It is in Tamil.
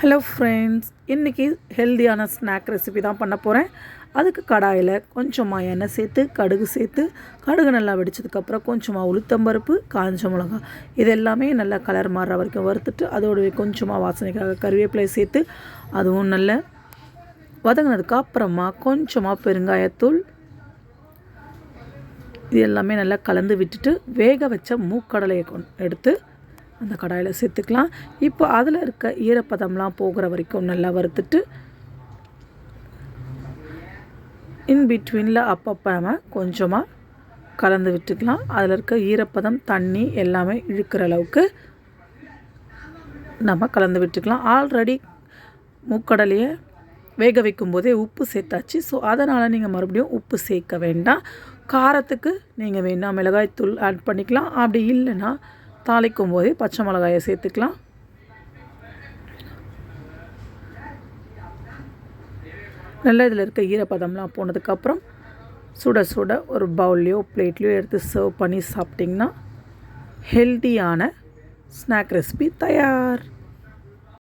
ஹலோ ஃப்ரெண்ட்ஸ், இன்றைக்கி ஹெல்தியான ஸ்நாக் ரெசிபி தான் பண்ண போகிறேன். அதுக்கு கடாயில் கொஞ்சமாக எண்ணெய் சேர்த்து கடுகு நல்லா வெடிச்சதுக்கப்புறம் கொஞ்சமாக உளுத்தம்பருப்பு, காஞ்ச மிளகாய் இது எல்லாமே நல்லா கலர் மாறுற வரைக்கும் வறுத்துட்டு அதோடைய கொஞ்சமாக வாசனைக்காக கருவேப்பிலை சேர்த்து அதுவும் நல்லா வதங்கினதுக்கப்புறமா கொஞ்சமாக பெருங்காயத்தூள் இது எல்லாமே நல்லா கலந்து விட்டுட்டு வேக வச்ச மூக்கடலையை எடுத்து அந்த கடாயில் சேர்த்துக்கலாம். இப்போ அதில் இருக்க ஈரப்பதம்லாம் போகிற வரைக்கும் நல்லா வறுத்துட்டு இன்பிட்வீனில் அப்பப்போ நம்ம கொஞ்சமாக கலந்து விட்டுக்கலாம். அதில் இருக்க ஈரப்பதம், தண்ணி எல்லாமே இழுக்கிற அளவுக்கு நம்ம கலந்து விட்டுக்கலாம். ஆல்ரெடி மூக்கடலையை வேக வைக்கும் போதே உப்பு சேர்த்தாச்சு. ஸோ அதனால் நீங்கள் மறுபடியும் உப்பு சேர்க்க வேண்டாம். காரத்துக்கு நீங்கள் வேணால் மிளகாய்த்தூள் ஆட் பண்ணிக்கலாம். அப்படி இல்லைன்னா தாளிக்கும் போதே பச்சை மிளகாயை சேர்த்துக்கலாம். நல்லா இதில் இருக்க ஈரப்பதம்லாம் போனதுக்கப்புறம் சுட சுட ஒரு பவுல்லையோ பிளேட்லேயோ எடுத்து சர்வ் பண்ணி சாப்பிட்டிங்கன்னா ஹெல்த்தியான ஸ்நாக் ரெசிபி தயார்.